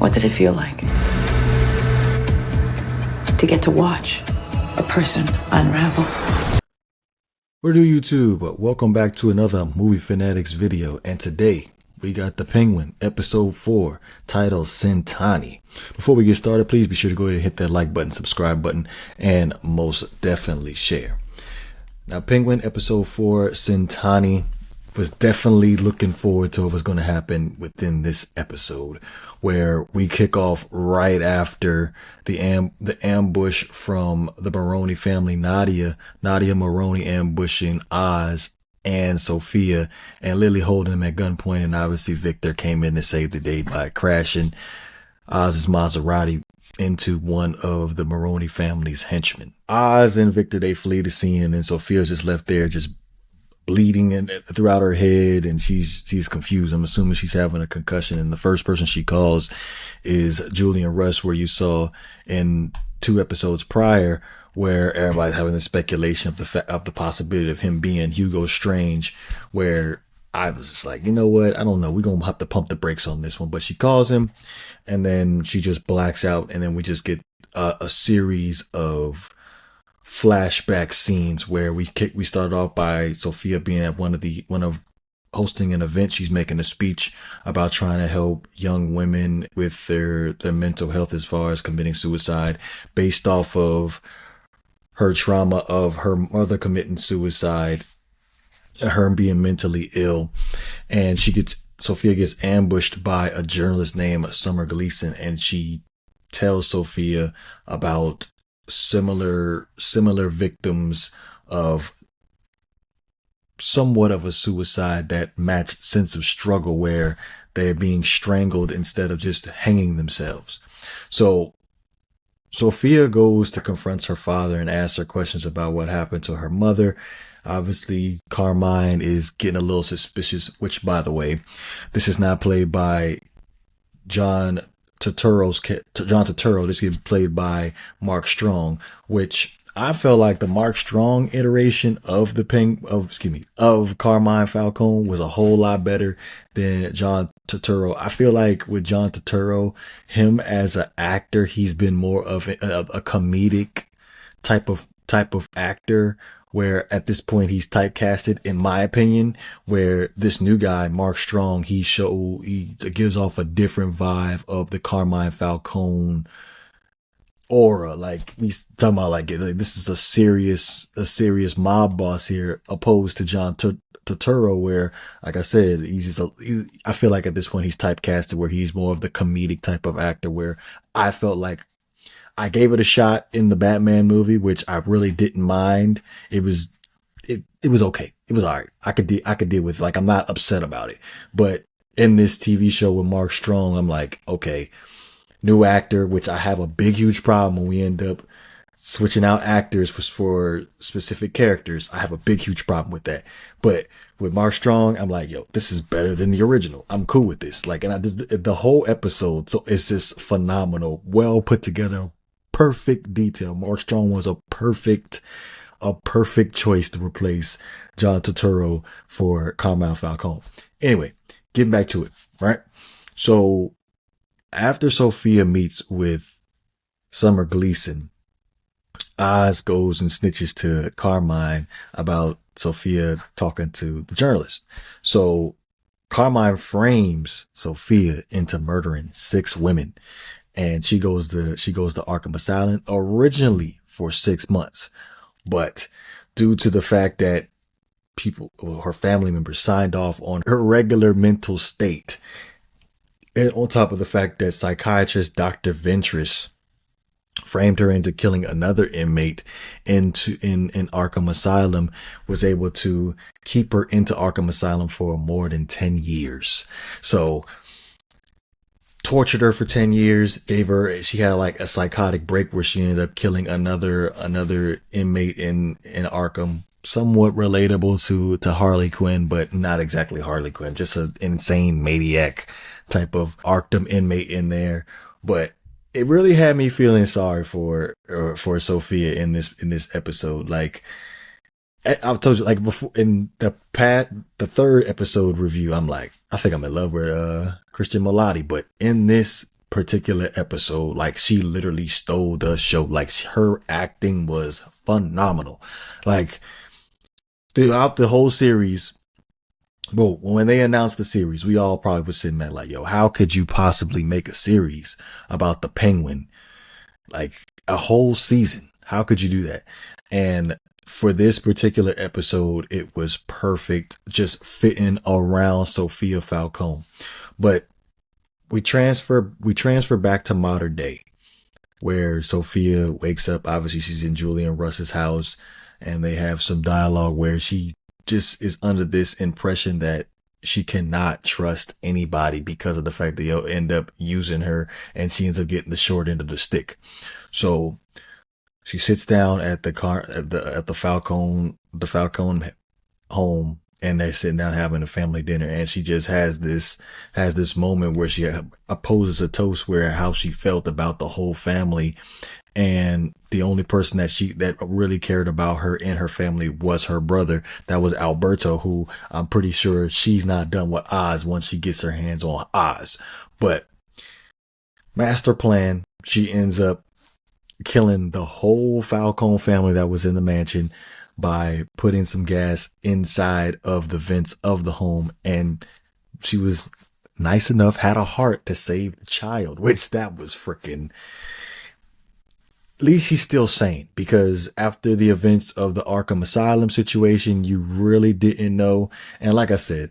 What did it feel like to get to watch a person unravel? What do YouTube? Welcome back to another Movie Fanatics video, and today we got The Penguin, episode 4, titled Sentani. Before we get started, please be sure to go ahead and hit that like button, subscribe button, and most definitely share. Now, Penguin, episode 4, Sentani, was definitely looking forward to what was going to happen within this episode, where we kick off right after the ambush from the Maroni family, Nadia Maroni ambushing Oz and Sophia, and Lily holding him at gunpoint. And obviously Victor came in to save the day by crashing Oz's Maserati into one of the Maroni family's henchmen. Oz and Victor, they flee the scene, and then Sophia's just left there, just bleeding throughout her head, and she's confused. I'm assuming she's having a concussion, and the first person she calls is Julian Rush, where you saw in 2 episodes prior where everybody's having the speculation of the possibility of him being Hugo Strange, where I was just like, you know what, I don't know, we're gonna have to pump the brakes on this one. But she calls him, and then she just blacks out, and then we just get a series of flashback scenes where we started off by Sophia being at one of hosting an event. She's making a speech about trying to help young women with their mental health as far as committing suicide, based off of her trauma of her mother committing suicide, her being mentally ill. And Sophia gets ambushed by a journalist named Summer Gleason, and she tells Sophia about similar victims of somewhat of a suicide that matched sense of struggle, where they're being strangled instead of just hanging themselves. So Sophia goes to confront her father and asks her questions about what happened to her mother. Obviously, Carmine is getting a little suspicious, which, by the way, this is not played by John Turturro. This is played by Mark Strong, which I felt like the Mark Strong iteration of Carmine Falcone was a whole lot better than John Turturro. I feel like with John Turturro, him as an actor, he's been more of a comedic type of actor, where at this point he's typecasted, in my opinion, where this new guy, Mark Strong, he gives off a different vibe of the Carmine Falcone aura. Like, he's talking about like this is a serious mob boss here, opposed to John Turturro, where, like I said, I feel like at this point he's typecasted where he's more of the comedic type of actor, where I felt like I gave it a shot in the Batman movie, which I really didn't mind. It was okay. It was all right. I could deal with it. Like, I'm not upset about it. But in this TV show with Mark Strong, I'm like, okay, new actor, which I have a huge problem when we end up switching out actors for specific characters. I have a huge problem with that. But with Mark Strong, I'm like, yo, this is better than the original. I'm cool with this. Like, and the whole episode, so it's just phenomenal, well put together, perfect detail. Mark Strong was a perfect choice to replace John Turturro for Carmine Falcone. Anyway, getting back to it, right? So after Sophia meets with Summer Gleason, Oz goes and snitches to Carmine about Sophia talking to the journalist. So Carmine frames Sophia into murdering 6 women. And she goes to Arkham Asylum originally for 6 months. But due to the fact that her family members signed off on her regular mental state, and on top of the fact that psychiatrist Dr. Ventress framed her into killing another inmate in Arkham Asylum, was able to keep her into Arkham Asylum for more than 10 years. So tortured her for 10 years, she had like a psychotic break where she ended up killing another inmate in Arkham, somewhat relatable to Harley Quinn, but not exactly Harley Quinn, just an insane maniac type of Arkham inmate in there. But it really had me feeling sorry for Sophia in this episode. Like, I've told you, like, before in the 3rd episode review, I'm like, I think I'm in love with Christian Milioti, but in this particular episode, like she literally stole the show. Like her acting was phenomenal. Like throughout the whole series, well, when they announced the series, we all probably was sitting there like, yo, how could you possibly make a series about the Penguin? Like a whole season. How could you do that? And for this particular episode, it was perfect, just fitting around Sophia Falcone. But we transfer back to modern day, where Sophia wakes up. Obviously, she's in Julian Russ's house, and they have some dialogue where she just is under this impression that she cannot trust anybody because of the fact that they'll end up using her, and she ends up getting the short end of the stick. So she sits down at the Falcone home, and they're sitting down having a family dinner, and she just has this moment where she opposes a toast where how she felt about the whole family, and the only person that really cared about her and her family was her brother. That was Alberto, who I'm pretty sure she's not done with Oz once she gets her hands on Oz. But master plan, she ends up killing the whole Falcone family that was in the mansion by putting some gas inside of the vents of the home. And she was nice enough, had a heart to save the child, which that was freaking, at least she's still sane, because after the events of the Arkham Asylum situation, you really didn't know. And like I said,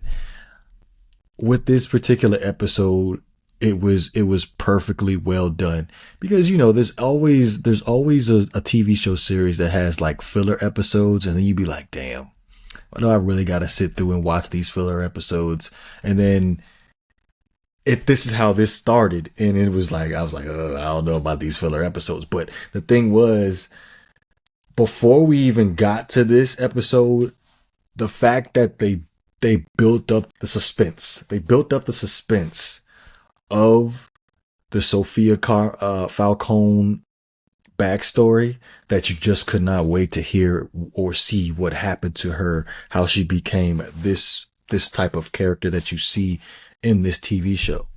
with this particular episode, it was perfectly well done, because there's always a TV show series that has like filler episodes, and then you'd be like, damn, why do I really got to sit through and watch these filler episodes? And then this is how this started, and it was like, I was like, I don't know about these filler episodes. But the thing was, before we even got to this episode, the fact that they built up the suspense, of the Sophia Falcone backstory, that you just could not wait to hear or see what happened to her, how she became this type of character that you see in this TV show.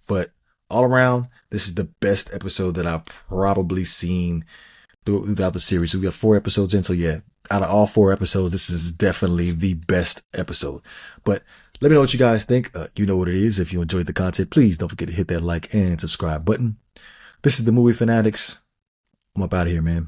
But all around, this is the best episode that I've probably seen throughout the series. So we got 4 episodes in, so yeah, out of all 4 episodes, this is definitely the best episode. But let me know what you guys think. You know what it is. If you enjoyed the content, please don't forget to hit that like and subscribe button. This is the Movie Fanatics. I'm up out of here, man.